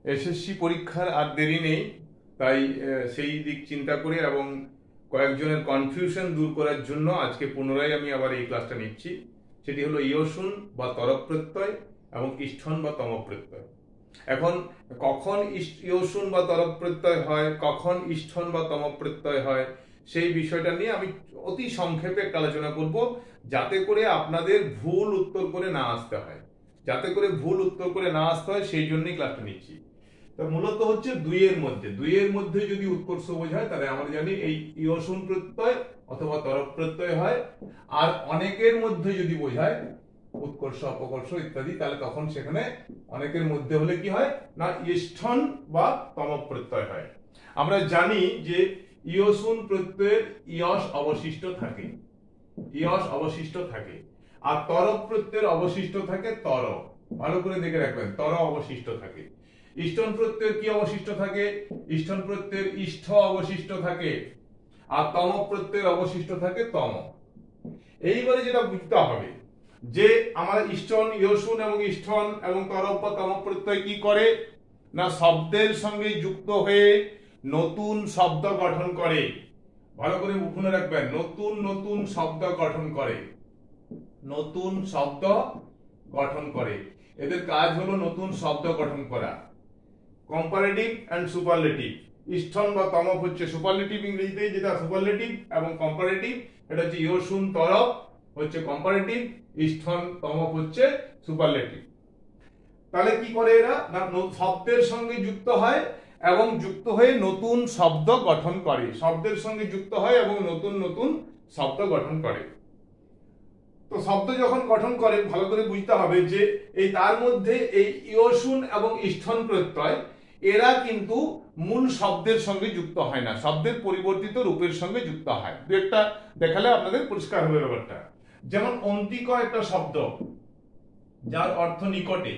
SSC পরীক্ষার আর দেরি নেই, তাই সেই দিক চিন্তা করে এবং কয়েকজনের কনফিউশন দূর করার জন্য আজকে পুনরায় আমি আবার এই ক্লাসটা নিচ্ছি। সেটি হলো ইয়সুন বা তরফ প্রত্যয় এবং ইষ্ঠন বা তম প্রত্যয়। এখন কখন ইয়সুন বা তরফ প্রত্যয় হয়, কখন ইষ্ঠন বা তম প্রত্যয় হয়, সেই বিষয়টা নিয়ে আমি অতি সংক্ষেপে একটা আলোচনা করব, যাতে করে আপনাদের ভুল উত্তর করে না আসতে হয়। সেই জন্যই ক্লাসটা নিচ্ছি। তো মূলত হচ্ছে দুইয়ের মধ্যে যদি উৎকর্ষ বোঝায় তাহলে আমরা জানি এই ইয়সুন প্রত্যয় অথবা তরফ প্রত্যয় হয়। আর অনেকের মধ্যে যদি বোঝায় উৎকর্ষ অপকর্ষ ইত্যাদি, তাহলে তখন সেখানে অনেকের মধ্যে হলে কি হয় না ইষ্ঠন বা তম প্রত্যয় হয়। আমরা জানি যে ইয়সুন প্রত্যয়ের ইয়স অবশিষ্ট থাকে আর তরফ প্রত্যয়ের অবশিষ্ট থাকে তর। ভালো করে দেখে রাখবেন, তর অবশিষ্ট থাকে। ইষ্ঠন প্রত্যয়ের কি অবশিষ্ট থাকে? ইষ্ঠন প্রত্যয়ের ইষ্ঠ অবশিষ্ট থাকে আর তম প্রত্যয়ের অবশিষ্ট থাকে তম। এইবারে যেটা বুঝতে হবে যে আমরা ইষ্ঠন, ইয়সুন এবং ইষ্ঠন এবং তরফ বা তম প্রত্যয় কি করে না শব্দের সঙ্গে যুক্ত হয়ে নতুন শব্দ গঠন করে। ভালো করে মনে রাখবেন, নতুন শব্দ গঠন করে। এদের কাজ হলো নতুন শব্দ গঠন করা। Comparative and superlative. ইষ্ঠন বা তমক হচ্ছে সুপারলেটিভ, ইংরেজিতে যেটা সুপারলেটিভ, এবং কম্পারেটিভ এটা হচ্ছে ইয়সুন তরফ হচ্ছে কম্পারেটিভ, ইষ্ঠন তমক হচ্ছে সুপারলেটিভ। তাহলে কি করে এরা না শব্দের সঙ্গে যুক্ত হয় এবং যুক্ত হয়ে নতুন শব্দ গঠন করে। তো শব্দ যখন গঠন করে ভালো করে বুঝতে হবে যে এই তার মধ্যে এই ইয়সুন এবং ইষ্ঠন প্রত্যয় এরা কিন্তু মূল শব্দের সঙ্গে যুক্ত হয় না, শব্দের পরিবর্তিত রূপের সঙ্গে যুক্ত হয়। দু একটা দেখালে আপনাদের পরিষ্কার হবে ব্যাপারটা। যেমন অন্তিক একটা শব্দ যার অর্থ নিকটে,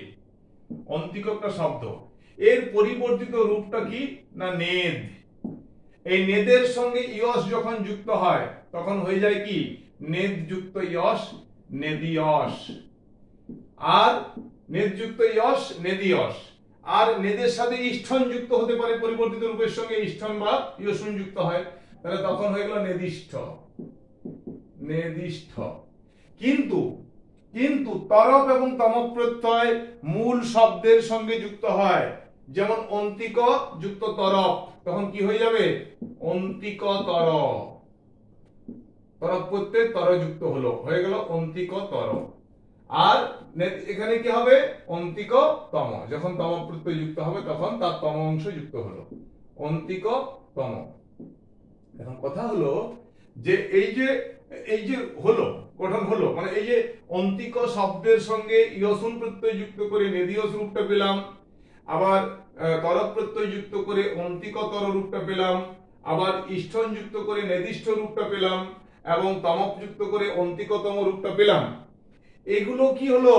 অন্তিক একটা শব্দ, এর পরিবর্তিত রূপটা কি না নেদ। এই নেদের সঙ্গে ইয়স যখন যুক্ত হয় তখন হয়ে যায় কি নেদ যুক্ত ইয়স, নেদিয়স। আর নেদ যুক্ত ইয়স, নেদিয়স। আর নেদের সাথে ইষ্ঠন যুক্ত হতে পারে, পরিবর্তিত রূপের সঙ্গে ইষ্ঠন বা ইয়সুন যুক্ত হয়, তাহলে তখন হয়ে গেল নেদিষ্ঠ। কিন্তু তরফ এবং তম প্রত্যয় মূল শব্দের সঙ্গে যুক্ত হয়। যেমন অন্তিক যুক্ত তরফ, তখন কি হয়ে যাবে অন্তিক তর। তরফ প্রত্যয় তর যুক্ত হলো, হয়ে গেল অন্তিক তর। আর এখানে কি হবে অন্তিক তম, যখন তম প্রত্যয় যুক্ত হবে তখন তার তম অংশ যুক্ত হলো, অন্তিক তম। এখন কথা হলো যে এই যে হলো গঠন হলো, মানে এই যে অন্তিক শব্দের সঙ্গে ইয়সুন প্রত্যয় যুক্ত করে নেদিয়স রূপটা পেলাম, আবার তরফ প্রত্যয় যুক্ত করে অন্তিকতর রূপটা পেলাম, আবার ইষ্ঠন যুক্ত করে নেদিষ্ঠ রূপটা পেলাম, এবং তমক যুক্ত করে অন্তিকতম রূপটা পেলাম। এগুলো কি হলো?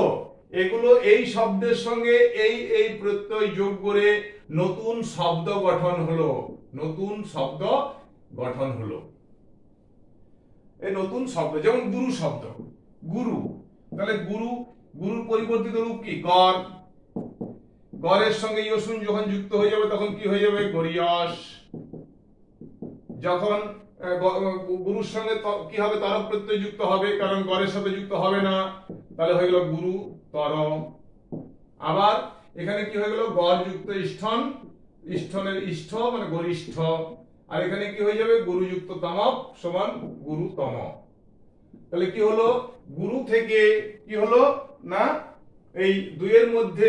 এগুলো এই শব্দের সঙ্গে এই প্রত্যয় যোগ করে নতুন শব্দ গঠন হলো। এই নতুন শব্দ যেমন গুরু শব্দ, গুরু, তাহলে গুরুর পরিবর্তিত রূপ কি গর। গরের সঙ্গে ইয়সুন যখন যুক্ত হয়ে যাবে তখন কি হয়ে যাবে গরিয়স। যখন গুরুর সঙ্গে কি হবে তরফ প্রত্যয় যুক্ত হবে, কারণ গরের সাথে যুক্ত হবে না, তাহলে হয়ে গেল গুরু তর। আবার এখানে কি হয়ে গেল গর যুক্ত ইষ্ঠন, ইষ্ঠনের ইষ্ঠ মানে গরিষ্ঠ। আর এখানে কি হয়ে যাবে গুরু যুক্ত তমক সমান গুরুতম। তাহলে কি হলো গুরু থেকে কি হলো না এই দুইয়ের মধ্যে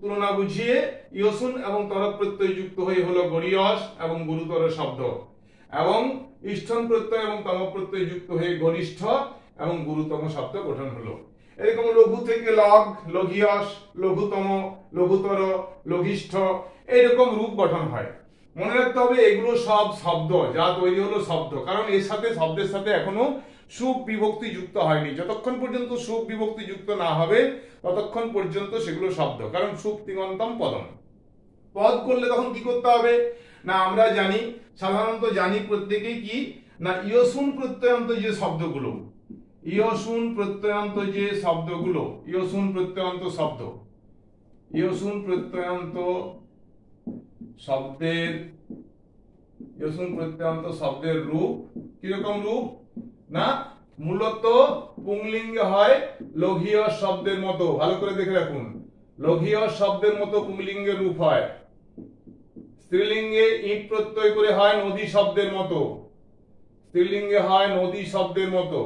তুলনা বুঝিয়ে ইয়সুন এবং তরফ প্রত্যয় যুক্ত হয়ে হলো গরিয়স এবং গুরুতর শব্দ, এবং ইষ্ঠন প্রত্যয় এবং তম প্রত্যয় যুক্ত হয়ে গরিষ্ঠ এবং গুরুতম শব্দ গঠন হলো। এরকম লঘু থেকে লঘ, লঘিয়স, লঘুতম, লঘুতর, লঘিষ্ঠ, এইরকম রূপ গঠন হয়। মনে রাখতে হবে এগুলো সব শব্দ, যা তৈরি হলো শব্দ, কারণ এর সাথে শব্দের সাথে এখনো সুখ বিভক্তি যুক্ত হয়নি। যতক্ষণ পর্যন্ত সুখ বিভক্তি যুক্ত না হবে ততক্ষণ পর্যন্ত সেগুলো শব্দ, কারণ সুখ তিঙন্তম পদম। পদ করলে তখন কি করতে হবে না আমরা জানি, সাধারণত জানি প্রত্যেকেই কি না ইয়সুন প্রত্যয়ান্ত যে শব্দগুলো, ইয়সুন প্রত্যয়ান্ত শব্দ শব্দের ইয়সুন প্রত্যয়ান্ত শব্দের রূপ কিরকম রূপ না মূলত পুংলিঙ্গে হয় লঘিয় শব্দের মতো, ভালো করে দেখে রাখুন, লঘিয় শব্দের মতো পুংলিঙ্গের রূপ হয়। স্ত্রীলিঙ্গে ইট প্রত্যয় করে হয় নদী শব্দের মতো, স্ত্রীলিঙ্গে হয় নদী শব্দের মতো,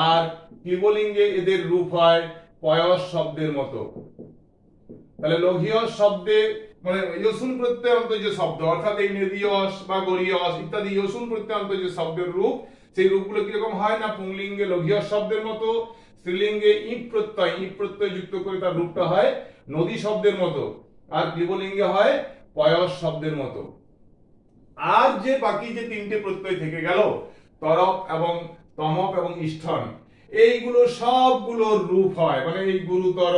আর ক্লিবলিঙ্গে এদের রূপ হয় পয়স শব্দের মতো। তাহলে লঘিয় শব্দে মানে ইয়সুন প্রত্যয়ান্ত যে শব্দ অর্থাৎ এই নেদিয়স বা গরিয়স ইত্যাদি ইয়সুন প্রত্যয়ান্ত যে শব্দের রূপ, সেই রূপগুলো কিরকম হয় না পুংলিঙ্গে লঘিয় শব্দের মতো, স্ত্রীলিঙ্গে ইট প্রত্যয় যুক্ত করে তার রূপটা হয় নদী শব্দের মতো, আর ক্লিবলিঙ্গে হয় পয়স শব্দের মতো। আর যে বাকি যে তিনটে প্রত্যয় থেকে গেল তরপ এবং তমপ এবং ইষ্ঠন, এইগুলো সবগুলোর রূপ হয় মানে এই গুরুতর,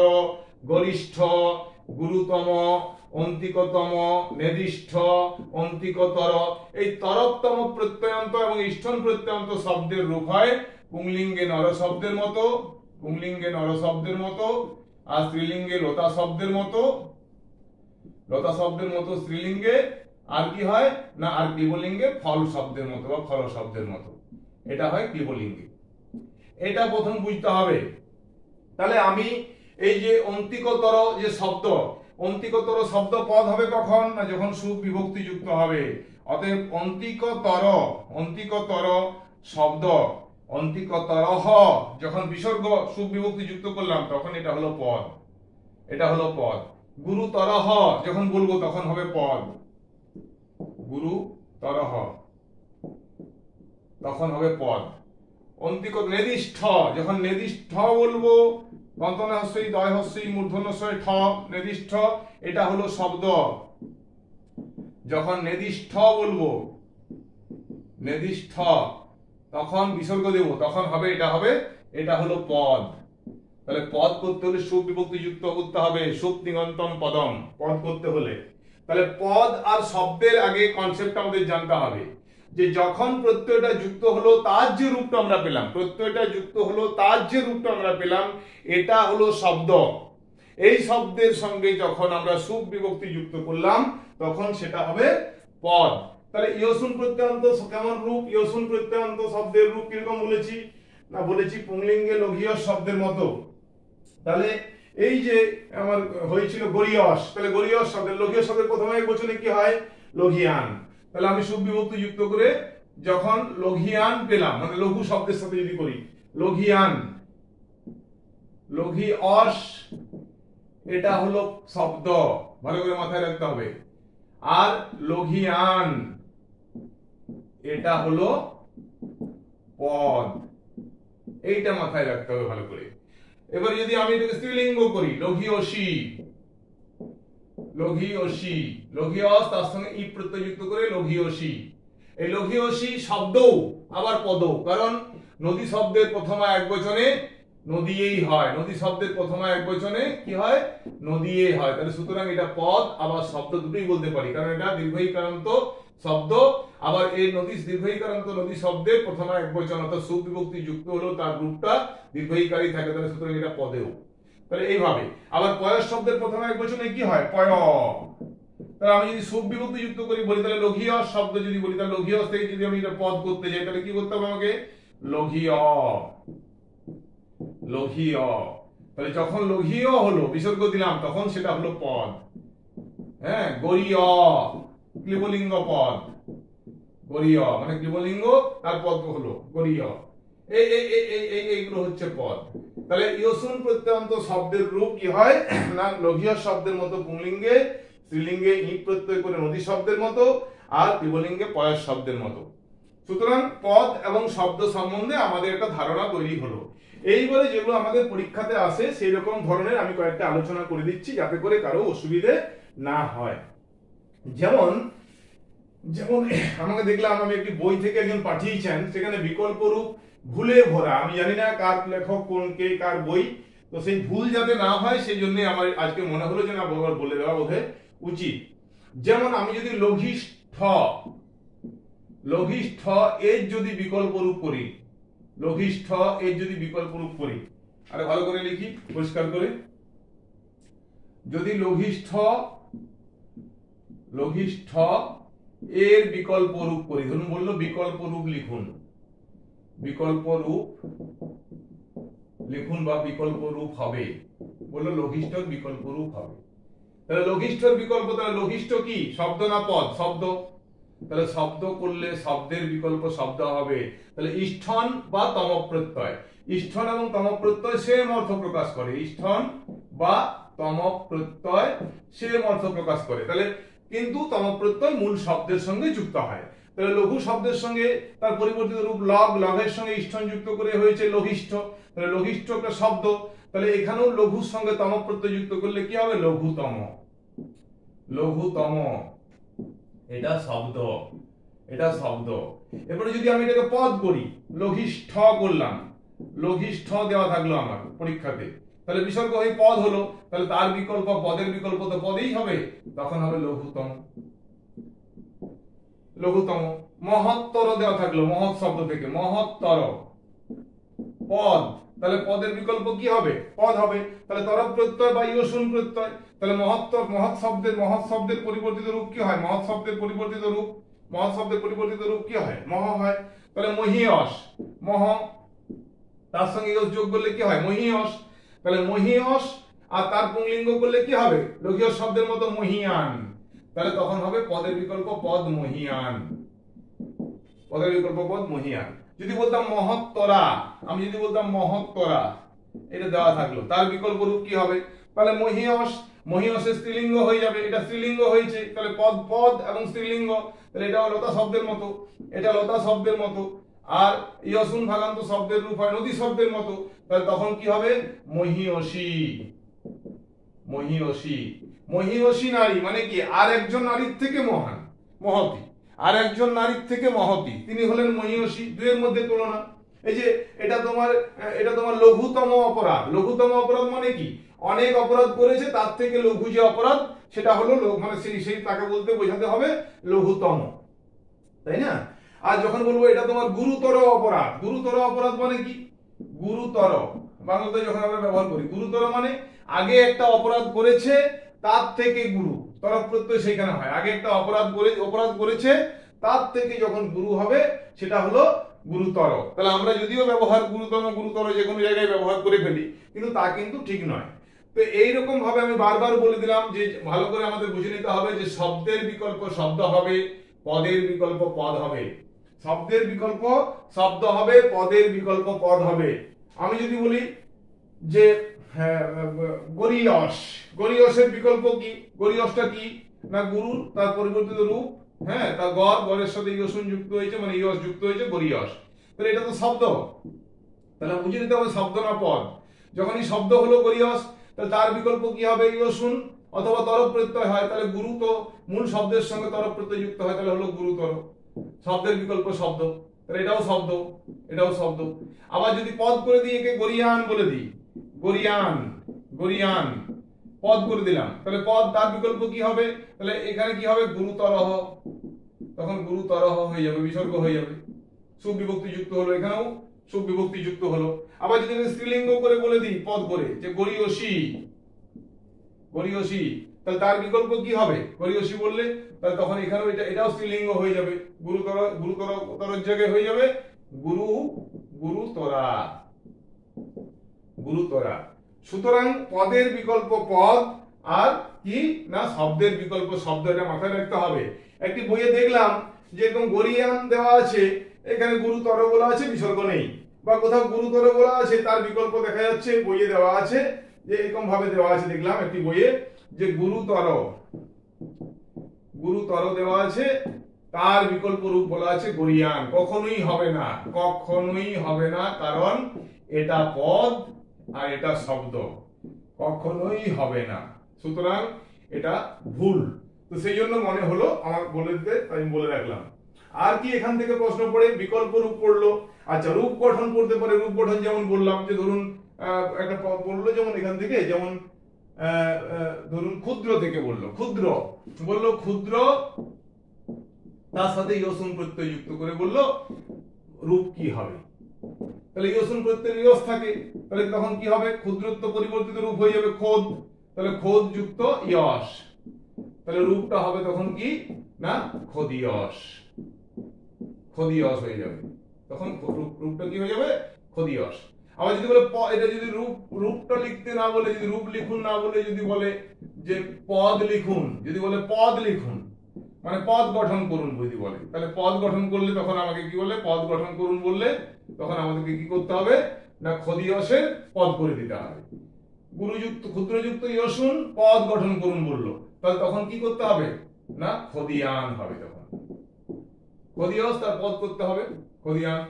গরিষ্ঠ, গুরুতম, অন্তিকতম, নেদিষ্ঠ, অন্তিকতর, এই তরপতম প্রত্যয়ান্ত এবং ইষ্ঠন প্রত্যয়ান্ত শব্দের রূপ হয় পুংলিঙ্গে নর শব্দের মতো, পুংলিঙ্গে নর শব্দের মতো, আর স্ত্রীলিঙ্গে লতা শব্দের মতো, লতা শব্দের মতো স্ত্রীলিঙ্গে, আর কি হয় না আর ক্লিবলিঙ্গে ফল শব্দের মতো বা ফল শব্দের মতো, এটা হয় ক্লিবলিঙ্গে। এটা প্রথম বুঝতে হবে। তাহলে আমি এই যে অন্তিকতর যে শব্দ, অন্তিকতর শব্দ পদ হবে কখন না যখন সুখ বিভক্তি যুক্ত হবে। অতএব অন্তিকতর শব্দ অন্তিকতরহ যখন বিসর্গ সুখ বিভক্তি যুক্ত করলাম তখন এটা হলো পদ, এটা হলো পদ। গুরুতরহ যখন বলবো তখন হবে পদ, গুরুতরহ তখন হবে পদ। অন্তিক নেদিষ্ঠ যখন নেদিষ্ঠ বলবো দন্তনে হস্যই দয় হস্যই মূর্ধন্য ষ ঠ নেদিষ্ঠ, এটা হলো শব্দ। যখন নেদিষ্ঠ বলবো নেদিষ্ঠ তখন বিসর্গ দেব তখন হবে এটা হলো পদ। তাহলে পদ করতে হলে সুখ বিভক্তি যুক্ত করতে হবে, সুখ তিঙন্তম পদম পদ করতে হলে। তাহলে পদ আর শব্দের আগে কনসেপ্ট আমাদের জানতে হবে যে যখন প্রত্যয়টা যুক্ত হলো তার যে রূপটা আমরা পেলাম, প্রত্যয়টা যুক্ত হলো তার যে রূপটা আমরা পেলাম এটা হলো শব্দ। এই শব্দের সঙ্গে যখন আমরা সুখ বিভক্তি যুক্ত করলাম তখন সেটা হবে পদ। তাহলে ইয়সুন প্রত্যয়ান্ত কেমন রূপ, ইয়সুন প্রত্যয়ান্ত শব্দের রূপ কিরকম বলেছি না বলেছি পুংলিঙ্গে লঘিয়স শব্দের মতো। তাহলে এই যে আমার হয়েছিল গরিয়স, তাহলে গরিয়স শব্দের লঘিয়স শব্দের প্রথম একবচনে কি হয় লঘিয়ান। তাহলে আমি সুখ বিভক্তি যুক্ত করে যখন লঘিয়ান পেলাম মানে লঘু শব্দের সাথে যদি করি লঘিয়ান, লঘিয়স এটা হলো শব্দ, ভালো করে মাথায় রাখতে হবে। আর লঘিয়ান এটা হলো পদ, এইটা মাথায় রাখতে হবে ভালো করে। এবার যদি আমি এটাকে স্ত্রীলিঙ্গ করি লঘিয়সী, লঘিয়সী লঘিয়স তার সঙ্গে ই প্রত্যয় যুক্ত করে লঘিয়সী। এই লঘিয়সী শব্দও আবার পদও, কারণ নদী শব্দের প্রথমা একবচনে নদীয়েই হয়, নদী শব্দের প্রথমা একবচনে কি হয় নদীয়েই হয়। তাহলে সুতরাং এটা পদ আবার শব্দ দুটোই বলতে পারি, কারণ এটা দীর্ঘইকারান্ত শব্দ। আবার এই নদী দীর্ঘইকারান্ত নদী শব্দের প্রথমা একবচন অর্থাৎ সুখ বিভক্তি যুক্ত হলো তার রূপটা দীর্ঘইকারী থাকে, তাহলে সুতরাং এটা পদেও। তাহলে এইভাবে আবার পয়স শব্দের প্রথমা একবচনে কি হয় পয়। তাহলে আমি যদি সুখ বিভক্তি যুক্ত করি বলি তাহলে লঘিয়স শব্দ যদি বলি তাহলে লঘিয়স থেকে যদি আমি এটা পদ করতে যাই তাহলে কি করতে হবে আমাকে লঘিয়, লঘিয়। তাহলে যখন লঘিয় হলো বিসর্গ দিলাম তখন সেটা হলো পদ। হ্যাঁ গরিয় ক্লিবলিঙ্গ পদ, গরিয় মানে ক্লিবলিঙ্গ তার পদ হলো গরিয়। এইগুলো হচ্ছে পদ। তাহলে ইয়সুন প্রত্যয়ান্ত শব্দের রূপ কি হয় না লঘিয় শব্দের মতো পুংলিঙ্গে, স্ত্রীলিঙ্গে ই প্রত্যয় করে নদী শব্দের মতো, আর ক্লিবলিঙ্গে পয়স শব্দের মতো। সুতরাং পদ এবং শব্দ সম্বন্ধে আমাদের একটা ধারণা তৈরি হলো। এইবারে যেগুলো আমাদের পরীক্ষাতে আসে সেই রকম ধরনের আমি কয়েকটা আলোচনা করে দিচ্ছি যাতে করে কারো অসুবিধে না হয়। যেমন যেমন আমাকে দেখলাম আমি একটি বই থেকে একজন পাঠিয়েছেন, সেখানে বিকল্প রূপ ভুলে ভরা। আমি জানি না কার লেখক কোন কে কার বই, তো সেই ভুল যাতে না হয় সেই জন্য আমার আজকে মনে হলো যে না বলে দেওয়া বোধহয় উচিত। যেমন আমি যদি লঘিষ্ঠ, লঘিষ্ঠ এর যদি বিকল্প রূপ করি, লঘিষ্ঠ এর যদি বিকল্প রূপ করি, আরে ভালো করে লিখি পরিষ্কার করে, যদি লঘিষ্ঠ লঘিষ্ঠ এর বিকল্প রূপ করি। ধরুন বললো বিকল্প রূপ লিখুন, বিকল্প রূপ লিখুন বা বিকল্প রূপ হবে, বললো লঘিষ্ঠর বিকল্প রূপ হবে। তাহলে লঘিষ্ঠর বিকল্প, তাহলে লঘিষ্ঠ কি শব্দ না পদ? শব্দ। তাহলে শব্দ করলে শব্দের বিকল্প শব্দ হবে। তাহলে ইষ্ঠন বা তম প্রত্যয়, ইষ্ঠন এবং তম প্রত্যয় সেম অর্থ প্রকাশ করে। ইষ্ঠন বা তম প্রত্যয় সেম অর্থ প্রকাশ করে। তাহলে কিন্তু তম প্রত্যয় মূল শব্দের সঙ্গে যুক্ত হয়। তাহলে লঘু শব্দের সঙ্গে তার পরিবর্তিত রূপ লগ, লগের সঙ্গে ইষ্ঠন যুক্ত করে হয়েছে লঘিষ্ঠ। তাহলে লঘিষ্ঠ একটা শব্দ, তাহলে এখানেও লঘুর সঙ্গে তম প্রত্যয় যুক্ত করলে কি হবে? লঘুতম। লঘুতম এটা শব্দ, এটা শব্দ। এবারে যদি আমি এটাকে পদ করি, লঘিষ্ঠ করলাম, লঘিষ্ঠ দেওয়া থাকলো আমার পরীক্ষাতে, তাহলে বিসর্গ হয়ে পদ হলো, তাহলে তার বিকল্প পদের বিকল্প তো পদেই হবে, তখন হবে লঘুতম। লঘুতম। মহত্তর দেওয়া থাকলো, মহৎ শব্দ থেকে মহত্তর, পদ, তাহলে পদের বিকল্প কি হবে? পদ হবে। তাহলে তরফ প্রত্যয় বা ইয়সুন প্রত্যয়, তাহলে মহত্তর, মহৎ শব্দের পরিবর্তিত রূপ কি হয়? মহৎ শব্দের পরিবর্তিত রূপ, মহৎ শব্দের পরিবর্তিত রূপ কি হয়? মহ হয়। তাহলে মহীয়স, মহ, তার সঙ্গে ইয়স যোগ করলে কি হয়? মহীয়স। তাহলে মহীয়স আর তার পুংলিঙ্গ করলে কি হবে? লঘিয় শব্দের মতো মহীয়ান, তাহলে তখন হবে পদের বিকল্প পদ মহীয়ান, পদের বিকল্প পদ মহীয়ান। যদি বলতাম মহত্তরা, আমি যদি বলতাম মহত্তরা, এটা দেওয়া থাকলো, তার বিকল্প রূপ কি হবে? তাহলে মহীয়স, মহীয়সের স্ত্রীলিঙ্গ হয়ে যাবে, এটা স্ত্রীলিঙ্গ হয়েছে, তাহলে পদ পদ এবং স্ত্রীলিঙ্গ, তাহলে এটা লতা শব্দের মতো, এটা লতা শব্দের মতো। আর ইয়সুন ভাগান্ত শব্দের রূপ হয় নদী শব্দের মতো, তাহলে তখন কি হবে? মহীয়সী। মহীয়সী, মহীয়সী নারী মানে কি? আর একজন নারীর থেকে মহান, মহতী, আর একজন নারীর থেকে মহতী, তিনি হলেন মহীয়সী। দুয়ের মধ্যে তুলনা। এই যে এটা তোমার লঘুতম অপরাধ। লঘুতম অপরাধ মানে কি? অনেক অপরাধ করেছে, তার থেকে লঘু যে অপরাধ সেটা হলো মানে সেই তাকে বলতে বোঝাতে হবে লঘুতম, তাই না? আর যখন বলবো এটা তোমার গুরুতর অপরাধ, গুরুতর অপরাধ মানে কি? গুরুতর বাংলাতে যখন আমরা ব্যবহার করি, গুরুতর মানে আগে একটা অপরাধ করেছে তার থেকে গুরু, তরফ প্রত্যয় সেখানে হয়। আগে একটা অপরাধ করেছে তার থেকে যখন গুরু হবে সেটা হলো গুরুতর। তাহলে আমরা যদিও ব্যবহার গুরুতম গুরুতর যে কোনো জায়গায় ব্যবহার করে ফেলি, কিন্তু তা কিন্তু ঠিক নয়। তো এইরকম ভাবে আমি বারবার বলে দিলাম যে ভালো করে আমাদের বুঝে নিতে হবে যে শব্দের বিকল্প শব্দ হবে, পদের বিকল্প পদ হবে। শব্দের বিকল্প শব্দ হবে, পদের বিকল্প পদ হবে। আমি যদি বলি যে গরিয়স, গরিয়সের বিকল্প কি? গরিয়সটা কি না গুরুর তার পরিবর্তিত রূপ, হ্যাঁ, তার গড়ের সাথে ইয়সুন যুক্ত হয়েছে, মানে ইয়স যুক্ত হয়েছে, গরিয়স। তাহলে এটা তো শব্দ, তাহলে বুঝে নিতে হবে শব্দ না পদ। যখনই শব্দ হলো গরিয়স, তাহলে তার বিকল্প কি হবে? ইয়সুন অথবা তরফ প্রত্যয় হয়, তাহলে গুরু তো মূল শব্দের সঙ্গে তরফ প্রত্যয় যুক্ত হয়, তাহলে হলো গুরুতর। শব্দের বিকল্প শব্দ, তাহলে এটাও শব্দ, এটাও শব্দ। আবার যদি পদ করে দিই, একে গরিয়ান বলে দিই, গরিয়ান, গরিয়ান পদ করে দিলাম, তাহলে পদ তার বিকল্প কি হবে? তাহলে এখানে কি হবে? গুরুতরহ, তখন গুরুতরহ হয়ে যাবে, বিসর্গ হয়ে যাবে, সুবিভক্তি যুক্ত হলো, এখানেও সুবিভক্তি যুক্ত হলো। আবার যদি স্ত্রীলিঙ্গ করে বলে দিই পদ করে যে গরিয়সী, গরিয়সী, তাহলে তার বিকল্প কি হবে? গরিয়সী বললে তাহলে তখন এখানেও এটাও স্ত্রীলিঙ্গ হয়ে যাবে, গুরুতর জায়গায় হয়ে যাবে গুরুতরা, গুরুতরা। সুতরাং পদের বিকল্প পদ আর কি না শব্দের বিকল্প শব্দ, এটা মাথায় রাখতে হবে। একটি বইয়ে দেখলাম যে এরকম গরিয়ান দেওয়া আছে, এখানে গুরুতর বলা আছে, বিসর্গ নেই, বা কোথাও গুরুতর বলা আছে তার বিকল্প দেখা যাচ্ছে বইয়ে দেওয়া আছে, যে এরকম ভাবে দেওয়া আছে দেখলাম একটি বইয়ে যে গুরুতর, গুরুতর দেওয়া আছে, তার বিকল্প রূপ বলা আছে গরিয়ান। কখনোই হবে না, কখনোই হবে না, কারণ এটা পদ আর এটা শব্দ, কখনোই হবে না। সুতরাং এটা ভুল। তো সেই জন্য মনে হলো আমার বলে দিতে, আমি বলে রাখলাম। আর কি এখান থেকে প্রশ্ন পড়ে? বিকল্প রূপ পড়লো। আচ্ছা, রূপ গঠন পড়তে পারে। রূপ গঠন যেমন বললাম যে ধরুন একটা বললো, যেমন এখান থেকে, যেমন ধরুন ক্ষুদ্র থেকে বললো, ক্ষুদ্র বললো, ক্ষুদ্র তার সাথে ইয়সুন প্রত্যয় যুক্ত করে বললো রূপ কি হবে? তাহলে ইয়সুন প্রত্যয়ের ইয়স থাকে, তাহলে তখন কি হবে? ক্ষুদ্রত্ব পরিবর্তিত রূপ হয়ে যাবে খোদ, তাহলে খোদ যুক্ত ইয়স, তাহলে রূপটা হবে তখন কি না খদিয়স, খদিয়স হয়ে যাবে তখন রূপটা কি হয়ে যাবে খদিয়স। আবার যদি বলে এটা যদি রূপটা লিখতে না বলে, যদি রূপ লিখুন না বলে যদি বলে যে পদ লিখুন, যদি বলে পদ লিখুন মানে পদ গঠন করুন যদি বলে, তাহলে পদ গঠন করলে তখন আমাকে কি বলে পদ গঠন করুন বললে তখন আমাদেরকে কি করতে হবে না খদিয়সের পদ করে দিতে হবে। গুরুযুক্ত ক্ষুদ্রযুক্ত ইয়সুন পদ গঠন করুন বললো, তাহলে তখন কি করতে হবে না খদিয়ান হবে, তখন খদিয়স তার পদ করতে হবে খদিয়ান।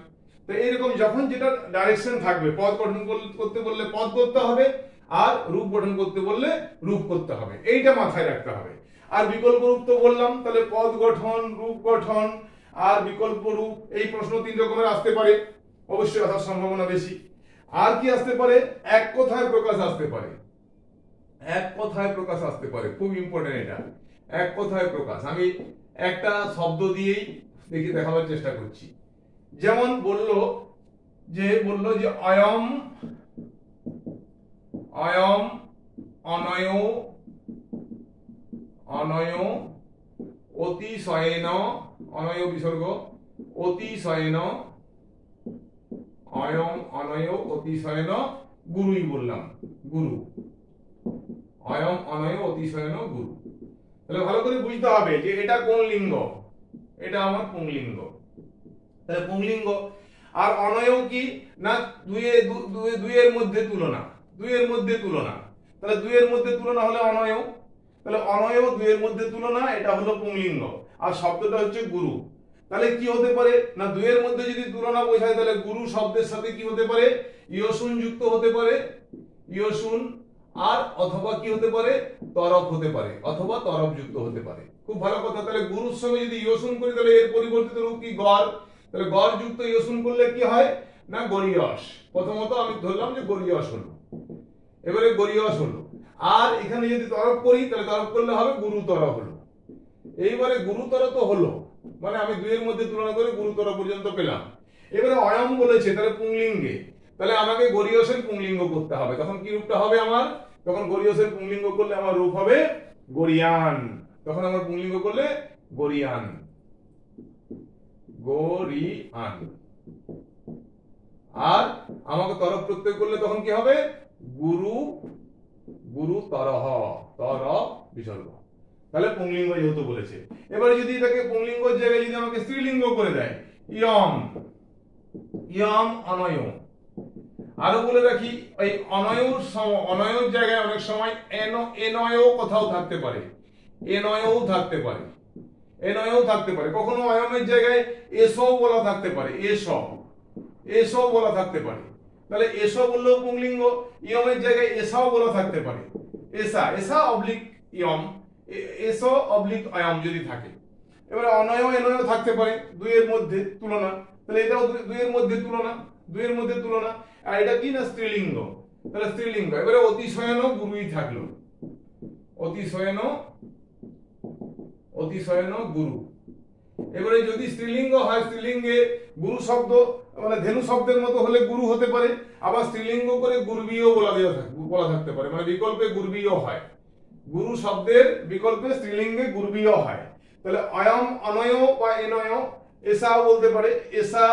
তো এইরকম যখন যেটা ডাইরেকশন থাকবে, পদ গঠন করতে বললে পদ করতে হবে, আর রূপ গঠন করতে বললে রূপ করতে হবে, এইটা মাথায় রাখতে হবে। আর বিকল্প রূপ তো বললাম, তাহলে পদ গঠন, রূপ গঠন আর বিকল্প রূপ, এই প্রশ্ন 3 রকমের আসতে পারে, অবশ্যই আসার সম্ভাবনা বেশি। আর কি আসতে পারে, এক কথায় প্রকাশ আসতে পারে, এক কথায় প্রকাশ আসতে পারে, খুব ইম্পর্টেন্ট এটা, এক কথায় প্রকাশ। আমি একটা শব্দ দিয়েই দেখাবার চেষ্টা করছি। যেমন বললো যে অয়ম অয়ম অনয় অনয় অতিশয়েন, অনয় বিসর্গ অতিশয়েন, অয়ম অনয় অতিশয়েন গুরুই বললাম, গুরু, অয়ম অনয় অতিশয়েন গুরু। তাহলে ভালো করে বুঝতে হবে যে এটা কোন লিঙ্গ, এটা আমার পুংলিঙ্গ, তাহলে পুংলিঙ্গ। আর অনয় কি না দুইয়ের মধ্যে তুলনা, দুইয়ের মধ্যে তুলনা, তাহলে দুইয়ের মধ্যে তুলনা হলে অনয়, তাহলে অনয় দুইয়ের মধ্যে তুলনা, এটা হলো পুংলিঙ্গ। আর শব্দটা হচ্ছে গুরু, তাহলে কি হতে পারে না দুইয়ের মধ্যে যদি তুলনা বোঝায় তাহলে গুরু শব্দের সাথে কি হতে পারে ইয়সুন যুক্ত হতে পারে, ইয়সুন, আর অথবা কি হতে পারে তরফ হতে পারে, অথবা তরফ যুক্ত হতে পারে। খুব ভালো কথা। তাহলে গুরুর সঙ্গে যদি ইয়সুন করি তাহলে এর পরিবর্তিত রূপ কি গড়, তাহলে গড় যুক্ত ইয়সুন করলে কি হয় না গরিয়স। প্রথমত আমি ধরলাম যে গরিয়স হলো, এবারে গরিয়স হলো। আর এখানে যদি তরফ করি তাহলে তরফ করলে হবে গুরুতর হলো। এইবারে গুরুতর তো হলো, মানে আমি দুইয়ের মধ্যে তুলনা করে গুরুতর পর্যন্ত পেলাম। এবারে অয়ম বলেছে তাহলে পুংলিঙ্গে, তাহলে আমাকে গরিয়সের পুংলিঙ্গ করতে হবে। তখন কি রূপটা হবে আমার, তখন গরিয়সের পুংলিঙ্গ করলে আমার রূপ হবে গরিয়ান, তখন আমার পুংলিঙ্গ করলে গরিয়ান, গরিয়ান। আর আমাকে তরফ প্রত্যয় করলে তখন কি হবে গুরু, গুরু তরহ, তরফ বিসর্গ। তাহলে পুংলিঙ্গ যেহেতু বলেছে, এবারে যদি এটাকে পুংলিঙ্গের জায়গায় যদি আমাকে স্ত্রীলিঙ্গ করে দেয় ইয়ম, ইয়ম অনয়। আরো বলে রাখি এই অনয়র জায়গায় অনেক সময় এনয়ও কোথাও থাকতে পারে, এনয়ও থাকতে পারে, এনয়ও থাকতে পারে। কখনো অয়মের জায়গায় এসও বলা থাকতে পারে, এসও বলা থাকতে পারে। তাহলে এসও বললেও পুংলিঙ্গ, ইয়মের জায়গায় এসাও বলা থাকতে পারে, এসা অবলিক ইয়ম, এসো অবলিক অয়ম যদি থাকে। এবারে অনয় এনয় থাকতে পারে দুইয়ের মধ্যে তুলনা, তাহলে এটাও দুইয়ের মধ্যে তুলনা, দুইয়ের মধ্যে তুলনা। আর এটা কি না স্ত্রীলিঙ্গ, তাহলে স্ত্রীলিঙ্গ। এবারে অতিশয়ন গুরুই থাকলো, অতিশয়ন, অতিশয়ন গুরু। এবারে যদি স্ত্রীলিঙ্গ হয়, স্ত্রীলিঙ্গে গুরু শব্দ মানে ধেনু শব্দের মতো হলে গুরু হতে পারে, আবার স্ত্রীলিঙ্গ করে গুরবীয় বলা থাকতে পারে, মানে বিকল্পে গুরবীয় হয়, গুরু শব্দের বিকল্পে স্ত্রীলিঙ্গে গুরবীয় হয়। তাহলে অয়ম অনয় বা এনয় এসাও বলতে পারে, এসা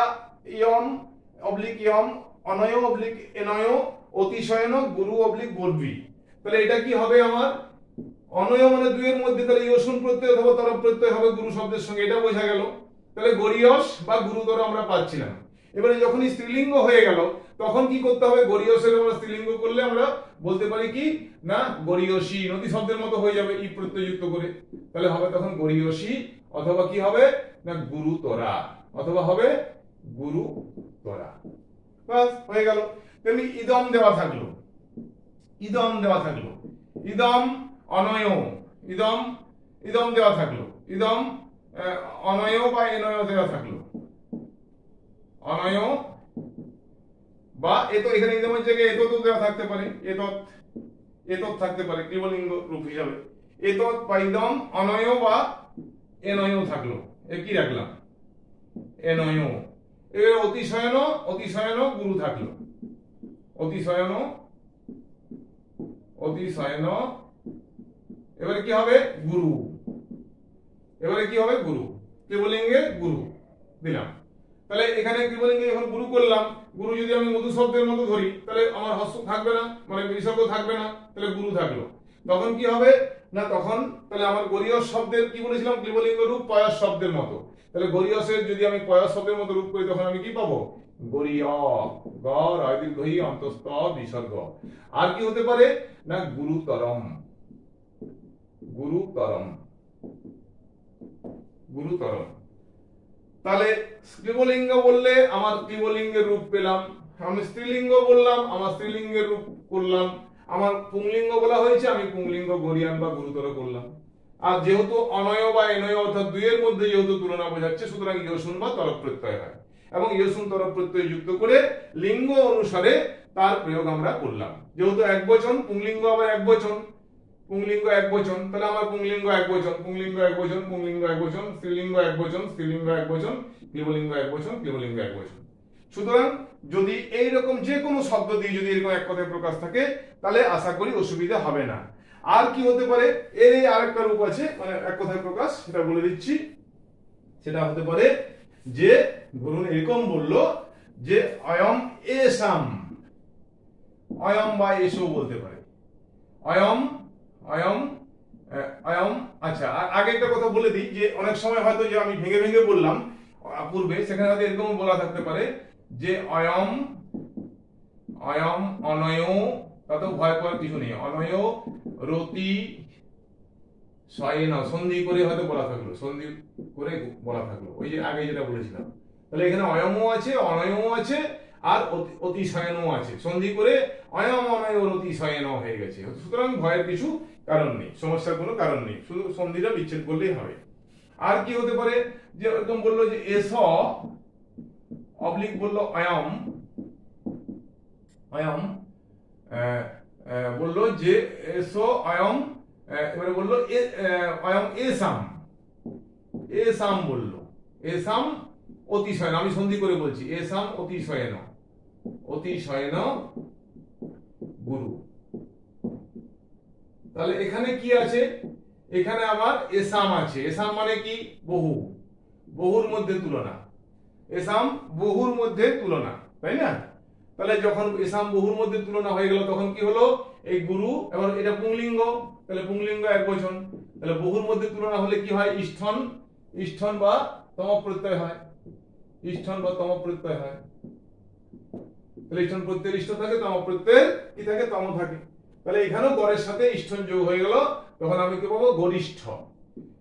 ইয়ম অবলিক ইয়ম, অনয় অবলিক এনয়, অতিশয়ন গুরু অবলিক গুরবী। তাহলে এটা কি হবে আমার অনয় মানে দুইয়ের মধ্যে, তাহলে ইয়সুন প্রত্যয় অথবা তরফ প্রত্যয় হবে গুরু শব্দের সঙ্গে, এটা বোঝা গেল। তাহলে গরিয়স বা গুরুতর আমরা পাচ্ছিলাম। এবারে যখনই স্ত্রীলিঙ্গ হয়ে গেল তখন কি করতে হবে, গরিয়সের আমরা স্ত্রীলিঙ্গ করলে আমরা বলতে পারি কি না গরিয়সী, নদী শব্দের মতো হয়ে যাবে ই প্রত্যয় যুক্ত করে, তাহলে হবে তখন গরিয়সী, অথবা কি হবে না গুরুতরা, অথবা হবে গুরুতরা। বাস হয়ে গেল। তেমনি ইদম দেওয়া থাকলো, ইদম দেওয়া থাকলো, ইদম অনয়, ইদম, ইদম দেওয়া থাকলো, ইদম অনয় বা এনয় দেওয়া থাকলো, অনয় বা এত, এখানে ইদমের জায়গায় এতত দেওয়া থাকতে পারে, এতত, এতত থাকতে পারে ক্লিবলিঙ্গ রূপ হিসাবে, এতত বা ইদম অনয় বা এনয় থাকলো, কি রাখলাম এনয়। এর অতিশয়ন, অতিশয়ন গুরু থাকলো, অতিশয়ন, অতিশয়ন এবারে কি হবে গুরু, এবারে কি হবে গুরু, ক্লিবলিঙ্গে গুরু দিলাম। তাহলে এখানে ক্লিবলিঙ্গে যখন গুরু করলাম, গুরু যদি আমি মধু শব্দের মতো ধরি তাহলে আমার হস্ত থাকবে না, মানে বিসর্গ থাকবে না, তাহলে গুরু থাকলো। তখন কি হবে না, তখন তাহলে আমার গরিয়স শব্দের কি বলেছিলাম ক্লিবলিঙ্গ রূপ পয়স শব্দের মতো, তাহলে গরিয়সের যদি আমি পয়স শব্দের মতো রূপ করি তখন আমি কি পাবো গরিয়, গ রয় দীর্ঘ ই অন্তস্থ বিসর্গ। আর কি হতে পারে না গুরুতরম, গুরুতরম, গুরুতরম। তাহলে ক্লিবলিঙ্গ বললে আমার ক্লিবলিঙ্গের রূপ পেলাম, আমি স্ত্রীলিঙ্গ বললাম আমার স্ত্রীলিঙ্গের রূপ করলাম, আমার পুংলিঙ্গ বলা হয়েছে আমি পুংলিঙ্গ গরিয়ান বা গুরুতর করলাম। আর যেহেতু অনয় বা এনয় অর্থাৎ দুইয়ের মধ্যে যেহেতু তুলনা বোঝাচ্ছে, সুতরাং ইয়সুন বা তরফ প্রত্যয় হয়, এবং ইয়সুন তরফ প্রত্যয় যুক্ত করে লিঙ্গ অনুসারে তার প্রয়োগ আমরা করলাম। যেহেতু এক বচন, পুংলিঙ্গ আবার এক বচন, পুংলিঙ্গ এক বচন, তাহলে আমার পুংলিঙ্গ এক বচন, পুংলিঙ্গ এক বচন, পুংলিঙ্গ এক বচন, স্ত্রীলিঙ্গ এক বচন, স্ত্রীলিঙ্গ এক বচন, ক্লিবলিঙ্গ এক বচন, ক্লিবলিঙ্গ এক বচন। সুতরাং যদি এইরকম যে কোনো শব্দ দিয়ে যদি এরকম এক কথায় প্রকাশ থাকে তাহলে আশা করি অসুবিধা হবে না। আর কি হতে পারে, এর এই আরেকটা রূপ আছে মানে এক কথায় প্রকাশ, সেটা বলে দিচ্ছি। সেটা হতে পারে যে ধরুন এরকম বললো যে অয়ম এসাম, অয়ম বা এসো বলতে পারে, অয়ম অয়ম অয়ম। আচ্ছা আগে একটা কথা বলে দিই যে অনেক সময় হয়তো যে আমি ভেঙে ভেঙে বললাম পূর্বে, সেখানে হয়তো এরকম বলা থাকতে পারে যে অয়ম অয়ম অনয়, তাতে ভয় পাওয়ার কিছু নেই, অনয় রতি শয়ন, সন্ধি করে হয়তো বলা থাকলো, সন্ধি করে বলা থাকলো, ওই যে আগে যেটা বলেছিলাম। তাহলে এখানে অয়মও আছে অনয়ও আছে আর অতিশয়নও আছে, সন্ধি করে অয়ম অনয় অতিশয়ন হয়ে গেছে। সুতরাং ভয়ের কিছু কারণ নেই, সমস্যার কোনো কারণ নেই, শুধু সন্ধিটা বিচ্ছেদ করলেই হবে। আর কি হতে পারে যে এরকম বললো যে এস অবলিক বললো অয়ম, অয়ম বললো যে এসো অয়ম, এবারে বললো অয়ম এসাম, এসাম বললো, এসাম অতিশয়ন, আমি সন্ধি করে বলছি এসাম অতিশয়ন, অতিশয়ন গুরু। তাহলে এখানে কি আছে, এখানে আমার এসাম আছে, এসাম মানে কি বহু, বহুর মধ্যে তুলনা, এসাম বহুর মধ্যে তুলনা, তাই না? তাহলে যখন এসাম বহুর মধ্যে তুলনা হয়ে গেল তখন কি হলো এই গুরু, এবং এটা পুংলিঙ্গ, তাহলে পুংলিঙ্গ এক বচন, তাহলে বহুর মধ্যে তুলনা হলে কি হয় ইষ্ঠন, ইষ্ঠন বা তম প্রত্যয় হয়, ইষ্ঠন বা তম প্রত্যয় হয়। তাহলে ইষ্ঠন প্রত্যয়ের ইষ্ঠ থাকে, তম প্রত্যয়ের কি থাকে তম থাকে। তাহলে এখানেও গড়ের সাথে ইষ্ঠন যোগ হয়ে গেল, তখন আমি কি পাবো গরিষ্ঠ।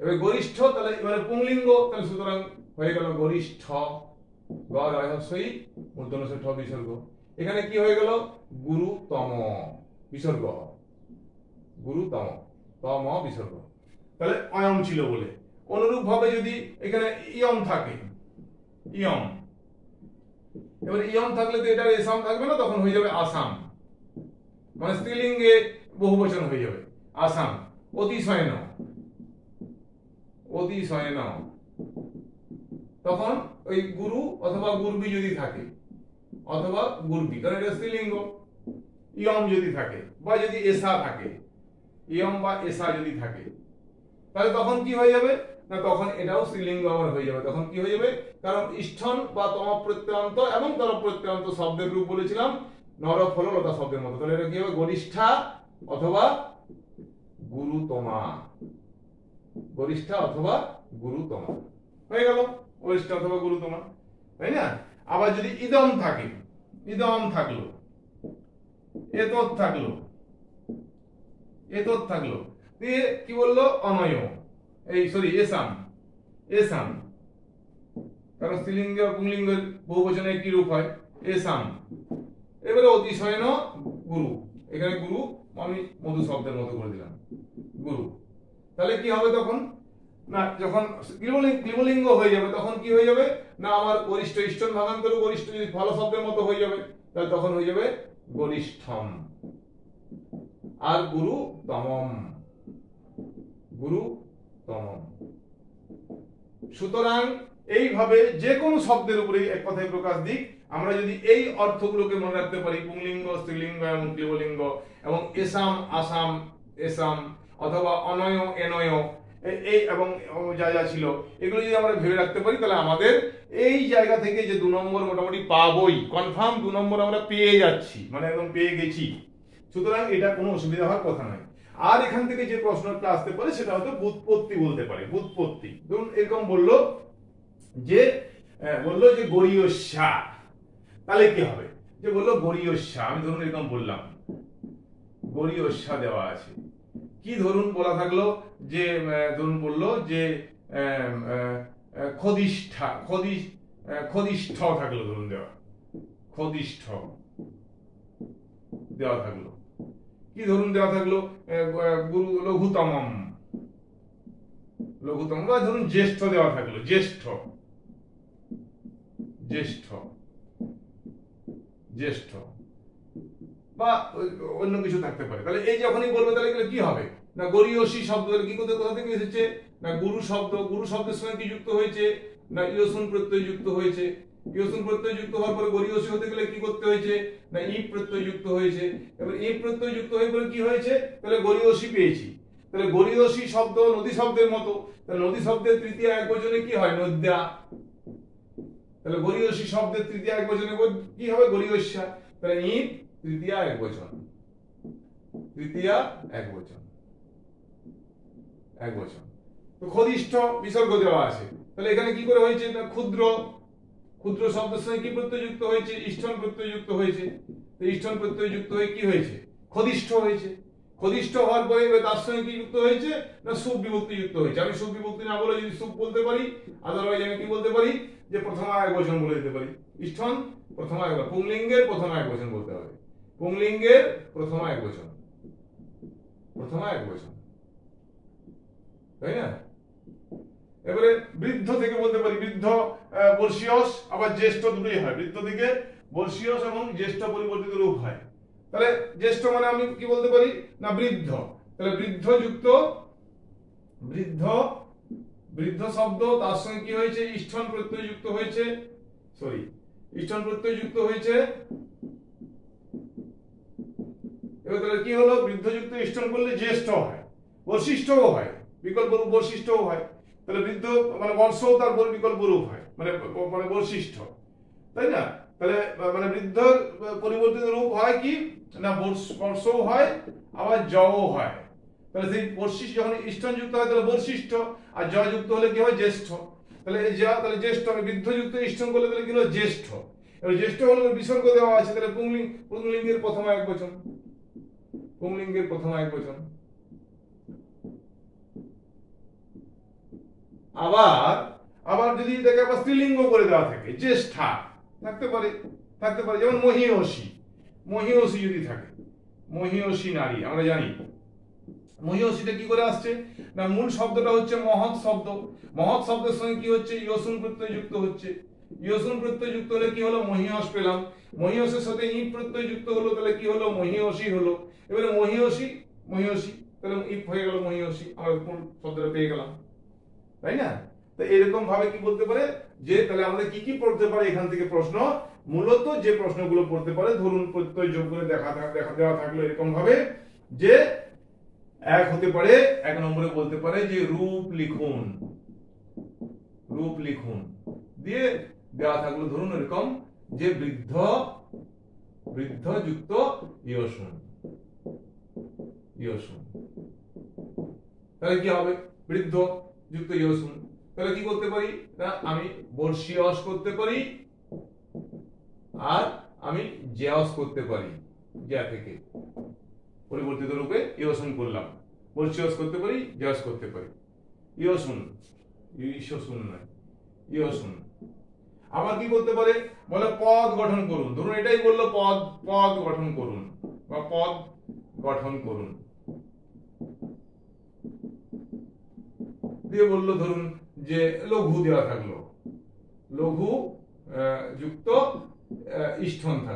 এবার গরিষ্ঠ তাহলে এবারে পুংলিঙ্গ, তাহলে সুতরাং হয়ে গেল গরিষ্ঠ, গড় রহস্যই মূর্ধন্য ঠ বিসর্গ। এখানে কি হয়ে গেল গুরুতম বিসর্গ, গুরুতম তম বিসর্গ, তাহলে অয়ম ছিল বলে। অনুরূপ ভাবে যদি এখানে ইয়ম থাকে, ইয়ম, এবার ইয়ম থাকলে তো এটার এসাম থাকবে না, তখন হয়ে যাবে আসাম, মানে স্ত্রীলিঙ্গে বহু বচন হয়ে যাবে আসাম। অতিশয়ন, অতিশয়ন, তখন ওই গুরু অথবা গুরবি যদি থাকে, অথবা গুরবি, কারণ এটা স্ত্রীলিঙ্গ। ইয়ম যদি থাকে বা যদি এসা থাকে, ইয়ম বা এসা যদি থাকে, তাহলে তখন কি হয়ে যাবে না, তখন এটাও স্ত্রীলিঙ্গ আমার হয়ে যাবে। তখন কি হয়ে যাবে, কারণ ইষ্ঠন বা তম প্রত্যয়ান্ত এবং তর প্রত্যয়ান্ত শব্দের রূপ বলেছিলাম নর ফল লতা শব্দের মতো, তাহলে এটা কি হবে গরিষ্ঠা অথবা গুরুতমা, গরিষ্ঠা অথবা গুরুতমা হয়ে গেল, গরিষ্ঠা অথবা গুরুতমা, তাই না? আবার যদি ইদম থাকে, ইদম থাকলো, এতৎ থাকলো, এতৎ থাকলো, দিয়ে কি বললো অনয়, এই সরি এসাম, এসাম, কারণ স্ত্রীলিঙ্গ পুংলিঙ্গের বহু বচনে কি রূপ হয় এসাম। এবারে অতিশয়ন গুরু, এখানে গুরু আমি মধু শব্দের মতো করে দিলাম গুরু। তাহলে কি হবে তখন না, যখন ক্লিবলিঙ্গ হয়ে যাবে তখন কি হয়ে যাবে না, আমার গরিষ্ঠ ইষ্টন ভাগান্তর গরিষ্ঠ যদি ভালো শব্দের মতো হয়ে যাবে, তাহলে তখন হয়ে যাবে গরিষ্ঠম। আর গুরু তমম, গুরু তমম। সুতরাং এইভাবে যে কোনো শব্দের উপরে এক কথায় প্রকাশ দিক, আমরা যদি এই অর্থগুলোকে মনে রাখতে পারি, পুংলিঙ্গ স্ত্রীলিঙ্গ এবং ক্লিবলিঙ্গ এবং এসাম আসাম এসাম, অথবা অনয় এনয় এই এবং যা যা ছিল এগুলো যদি আমরা ভেবে রাখতে পারি তাহলে আমাদের এই জায়গা থেকে যে 2 নম্বর মোটামুটি পাবোই, কনফার্ম 2 নম্বর আমরা পেয়ে যাচ্ছি, মানে একদম পেয়ে গেছি। সুতরাং এটা কোনো অসুবিধা হওয়ার কথা নয়। আর এখান থেকে যে প্রশ্নটা আসতে পারে সেটা হয়তো ব্যুৎপত্তি বলতে পারে। ব্যুৎপত্তি ধরুন এরকম বললো যে গরীয়স্যা, তাহলে কি হবে? যে বললো গরীয়স্যা, আমি ধরুন এরকম বললাম গরীয়স্যা দেওয়া আছে, কি ধরুন বলা থাকলো যে ধরুন বললো যে খদিষ্ঠ থাকলো, ধরুন খদিষ্ঠ দেওয়া থাকলো, কি ধরুন দেওয়া থাকলো গুরু লঘুতমম বা ধরুন জ্যেষ্ঠ দেওয়া থাকলো, জ্যেষ্ঠ বা অন্য কিছু থাকতে পারে। তাহলে এই যখনই বলবে তাহলে কি হবে না গরীয়সী শব্দ কি কোথা থেকে এসেছে না গুরু শব্দের সঙ্গে কি যুক্ত হয়েছে না ইয়সুন প্রত্যয় যুক্ত হয়েছে। ইয়সুন প্রত্যয় যুক্ত হওয়ার পরে গরীয়সী হতে গেলে কি করতে হয়েছে না ই প্রত্যয় যুক্ত হয়েছে। এবার ই প্রত্যয় যুক্ত হয়ে পরে কি হয়েছে তাহলে গরীয়সী পেয়েছি। তাহলে গরীয়সী শব্দ নদী শব্দের মতো, তাহলে নদী শব্দের তৃতীয় একবচনে কি হয় নদ্যা, তাহলে গরীয়সী শব্দের তৃতীয় একবচনে কি হবে গরীয়স্যা, তাহলে ই তৃতীয় একবচন, তো খদিষ্ঠ বিসর্গ দেওয়া আছে। তাহলে এখানে কি করে হয়েছে না ক্ষুদ্র শব্দের সঙ্গে কি প্রত্যয় যুক্ত হয়েছে ইষ্ঠন প্রত্যয় যুক্ত হয়েছে। তো ইষ্ঠন প্রত্যয় যুক্ত হয়ে কি হয়েছে খদিষ্ঠ হয়েছে। খদিষ্ঠ হওয়ার পরে তার সঙ্গে কি যুক্ত হয়েছে না সুপ বিভক্তি যুক্ত হয়েছে। আমি সুপ বিভক্তি না বলে যদি সুপ বলতে পারি, আদারওয়াইজ আমি কি বলতে পারি যে প্রথম একবচন বলে দিতে পারি। ইষ্ঠন প্রথম একবচন, পুংলিঙ্গের প্রথম একবচন বলতে হবে, পুংলিঙ্গের প্রথম একবচন, তাই না। এবারে বৃদ্ধ থেকে বলতে পারি, বৃদ্ধ বর্ষীয়স আবার জ্যেষ্ঠ দুটোই হয়, বৃদ্ধ থেকে বর্ষীয়স এবং জ্যেষ্ঠ পরিবর্তিত রূপ হয়। তাহলে জ্যেষ্ঠ মানে আমি কি বলতে পারি না বৃদ্ধ, তাহলে বৃদ্ধ শব্দ তার সঙ্গে কি হয়েছে ইষ্ঠন প্রত্যয় যুক্ত হয়েছে, এবার তাহলে কি হলো বৃদ্ধ যুক্ত ইষ্ঠন করলে জ্যেষ্ঠ হয়, বর্ষিষ্ঠও হয়, বিকল্প রূপ বর্ষিষ্ঠও হয়। তাহলে বৃদ্ধ মানে বর্ষও তার বিকল্প রূপ হয়, মানে বর্ষিষ্ঠ, তাই না। তাহলে মানে বৃদ্ধর পরিবর্তিত রূপ হয় কি না বর্ষও হয় আবার জও হয়। তাহলে সেই বর্ষিষ্ঠ যখন ইষ্ঠন যুক্ত হয় তাহলে বর্ষিষ্ঠ, আর জ যুক্ত হলে কি হয় জ্যেষ্ঠ। তাহলে তাহলে জ্যেষ্ঠ বৃদ্ধ যুক্ত ইষ্ঠন করলে তাহলে কি হলো জ্যেষ্ঠ। এবার জ্যেষ্ঠ হলে বিসর্গ দেওয়া আছে, তাহলে পুংলিঙ্গের প্রথম একবচন, আবার যদি এটাকে আবার স্ত্রীলিঙ্গ করে দেওয়া থাকে জ্যেষ্ঠা থাকতে পারে, যেমন মহীয়সী যদি থাকে, মহীয়সী নারী আমরা জানি। মহীয়সীটা কি করে আসছে না মূল শব্দটা হচ্ছে মহৎ শব্দের সঙ্গে কি হচ্ছে ইয়সুন প্রত্যয় যুক্ত হচ্ছে। ইয়সুন প্রত্যয় যুক্ত হলে কি হলো মহীয়স পেলাম, মহীয়সের সাথে ই প্রত্যয় যুক্ত হলো তাহলে কি হলো মহীয়সী হলো। এবারে মহীয়সী তাহলে ইপ হয়ে গেল মহীয়সী, আমরা কোন শব্দটা পেয়ে গেলাম, তাই না। তো এরকম ভাবে কি বলতে পারে যে তাহলে আমাদের কি কি পড়তে পারে এখান থেকে প্রশ্ন, মূলত যে প্রশ্নগুলো পড়তে পারে ধরুন প্রত্যয় যোগ করে দেখা দেওয়া থাকলো এরকম ভাবে যে এক হতে পারে 1 নম্বরে বলতে পারে যে রূপ লিখুন দিয়ে দেওয়া থাকলো ধরুন এরকম যে বৃদ্ধ যুক্ত ইয়সুন, তাহলে কি হবে বৃদ্ধ যুক্ত ইয়সুন, তাহলে কি করতে পারি না আমি বর্ষীয়স করতে পারি আর আমি জ্যায়স করতে পারি, জ্যা থেকে পরিবর্তিত রূপে ইয়সুন করলাম, বর্ষীয়স করতে পারি জ্যায়স করতে পারি। ইয়সুন নয় ইয়সুন। আবার কি করতে পারে বলে পদ গঠন করুন, ধরুন এটাই বললো পদ গঠন করুন বা পদ গঠন করুন দিয়ে বললো ধরুন যে লঘু দেওয়া থাকলো, লঘু যুক্ত ইষ্ঠন থাকলো।